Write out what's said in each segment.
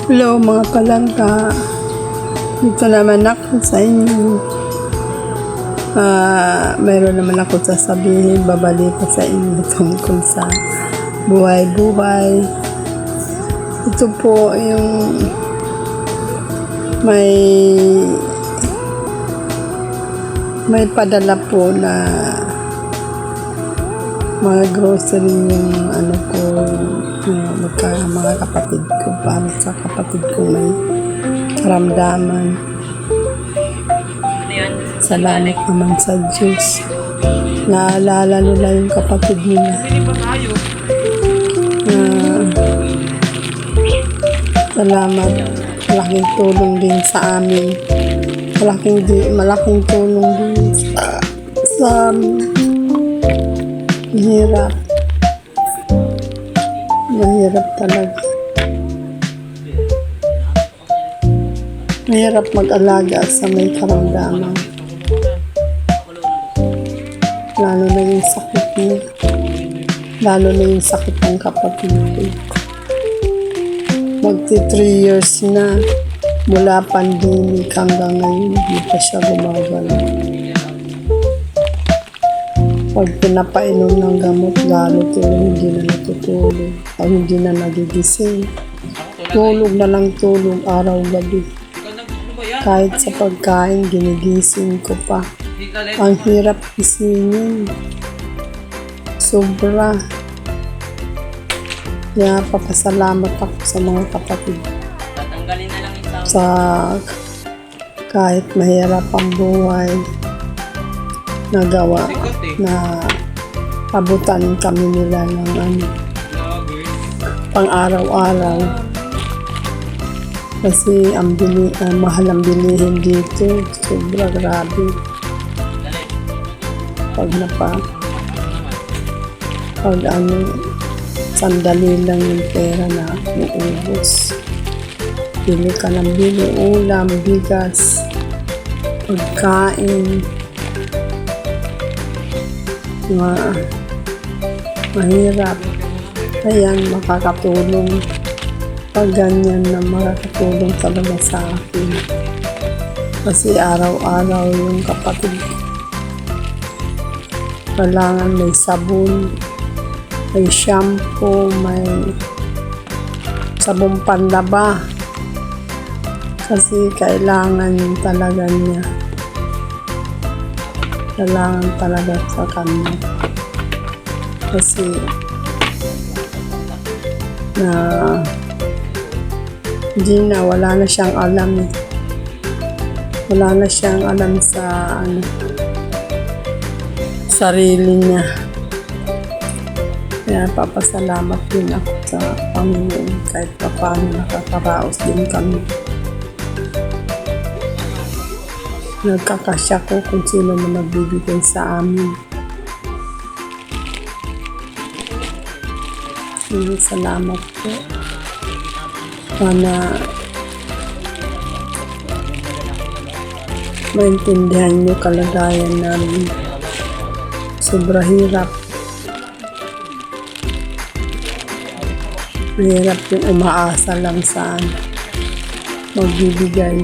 Hello mga palangka, dito naman ako sa inyo. Meron naman ako sasabihin, babalita sa inyo tungkol sa buhay-buhay. Ito po yung may padala po na mga grocery yung mga kapatid ko, para sa kapatid ko may karamdaman. Salamat naman sa Diyos. Naalala nila yung kapatid nila. Salamat. Malaking tulong din sa amin. Malaking tulong din sa hirap. Mahirap talaga. Mahirap mag-alaga sa may karamdaman. Lalo na yung sakit niya. Lalo na yung sakit ng kapatid ko. Magti 3 years na mula pandemic hanggang ngayon, hindi pa siya gumagalaw. Pag pinapainom ng gamot, lalo tulong, hindi na natutulog. Pag hindi na nagigising, tulog na lang tulog araw-gabi. Kahit sa pagkain, ginigising ko pa. Ang hirap gisingin. Sobra. Kaya papasalamat ako sa mga kapatid. Sa kahit mahirap ang buhay, nagawa na abutan kami nila ng pang araw-araw. Kasi mahal ang bilihin dito. Sobra grabe. Pag sandali lang yung pera na uubos. Bili ka ng bili, ulam, bigas, pagkain. Mahirap. Ayan, makakatulong. Pag ganyan na makakatulong talaga sa akin. Kasi araw-araw yung kapatid ko. Kailangan may sabon, may shampoo, may sabong panlaba. Kasi kailangan talaga niya. Kailangan talaga sa kanya. Kasi wala na siyang alam. Wala na siyang alam sa sarili niya. Kaya papasalamat din ako sa Panginoon kahit pa paano nakakaraos din kami. Nagkakasya ko kung sino na magbibigay sa amin. Salamat po. Sana maintindihan niyo kalagayan namin. Sobra hirap. Mahirap yung umaasa lang sa magbibigay.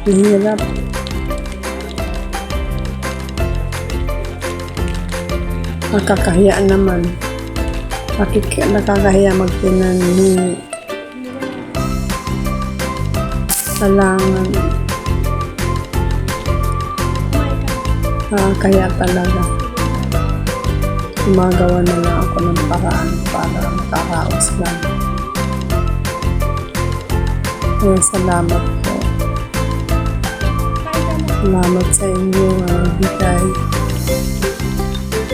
Mahirap. Nakakahiya naman. Nakakahiya magpinanhingi. Kailangan. Kaya talaga. Gumagawa na lang ako ng paraan para makaraos lang. Kaya salamat po. Salamat sa inyo nagbigay.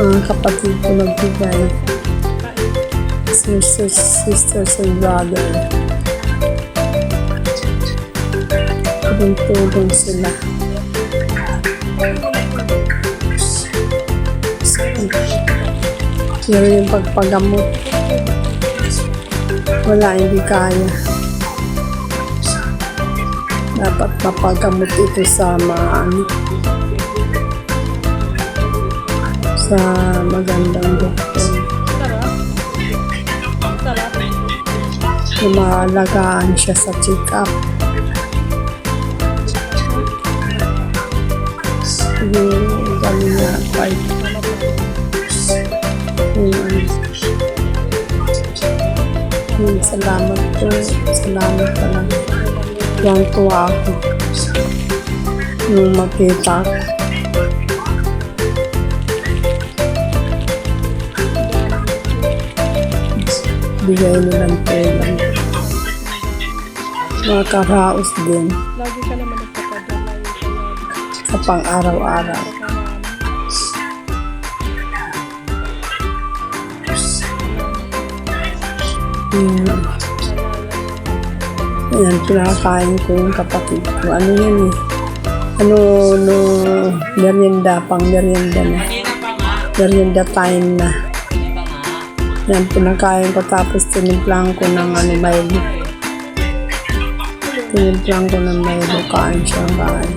Mga kapatid ko nagbigay. Sisters and brothers. Tulong sila. Pero yung pagpagamot, wala, hindi kaya. Dapat mapagamot ito sa sa magandang doktor. Lumalagaan siya sa check-up. Yung galing niya, fight. Salamat po. Salamat pala. Tuwang-tuwa ako. Nung makita ko. Bigay nilang tulong. Mga karaos din. Lagi ka naman nagpapadala Sa pang-araw-araw. Ayan, pinakain ko yung kapatid ko. Ano yan eh? Merienda, pang merienda na. Merienda time na. Yan, pinakain ko tapos tinimplang ko ng Milo. Tinimplang ko ng Milo, kain siya, kain.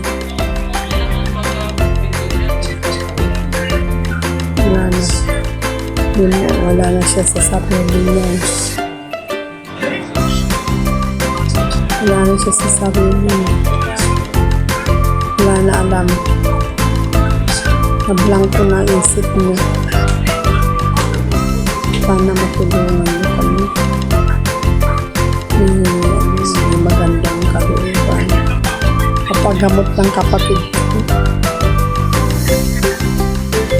Wala na siya sa sarili niya. Wala na siya sa sarili niya. Wala na alam. Nablang ko na isip niya. Sana matulungan niyo kami. May magandang kalooban. Kapagamot ng kapatid ko.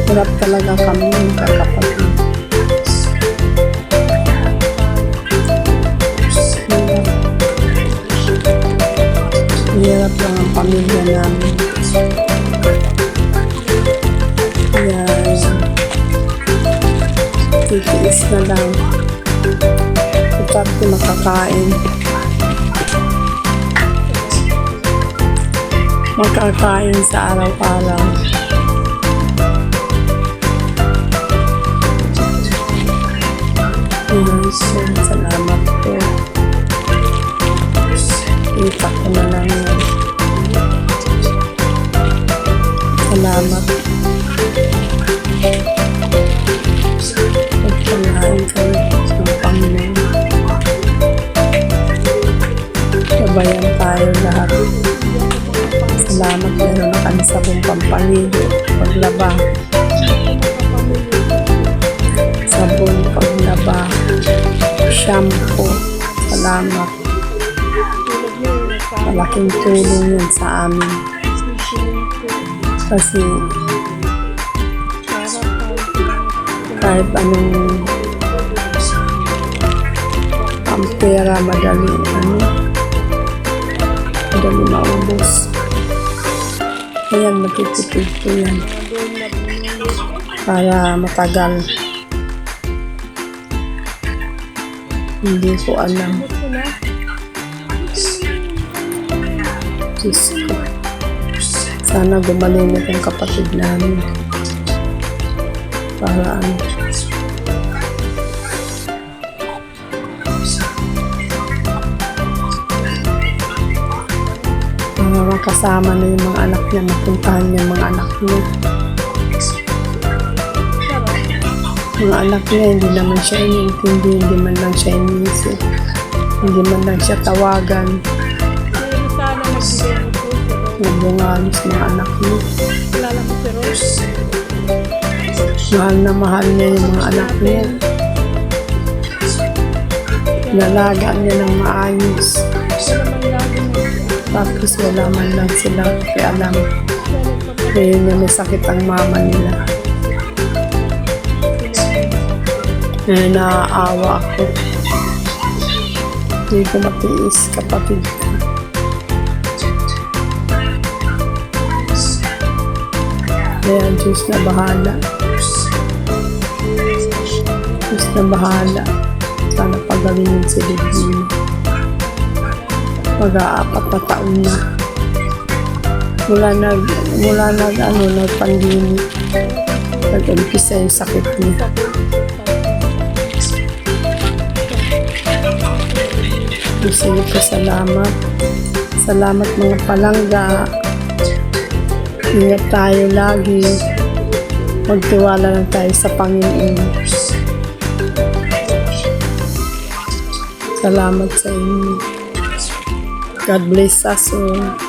Hirap talaga kami ng kakapatid. Hirap lang ang pamilya namin. Kaya titiis na lang. Kapag ko makakain. Makakain sa araw-araw. Salamat po. Itak ko na lang yan. Salamat. Pagpalain kami ng Panginoon. Sabayan tayo lahat. Salamat meron na kami sa buong pampaligo. Paglaba. Sabon, paglaba. Shampoo. Salamat. Malaking tulong yun sa amin. Kasi kahit anong ang pera madali maubos. Ayan, matitipid ko yan para matagal. Hindi ko alam. Diyos ko. Sana gumaling itong kapatid namin. Para makasama na yung mga anak niya, mapuntahan niya mga anak niya. Mga anak niya, hindi naman siya iniintindi, hindi man lang siya iniisip, hindi man lang siya tawagan. Nabungalis mga anak niya. Mahal na mahal niya yung mga anak niya. Nalagaan niya ng maayos. Tapos wala man lang sila alam. Ngayon na may sakit ang mama nila. Naaawa ako. Hindi ko matiis, kapatid ko. Kaya Diyos na bahala. Diyos na bahala. Sana pagawin si Livine. Mag-aapat na taon na. Mula nag-pandemic. Nag-umpisa yung sakit niya. Sige po, salamat. Salamat mga palangga. Ingat tayo lagi. Magtiwala lang tayo sa Panginoon. Salamat sa inyo. God bless us all.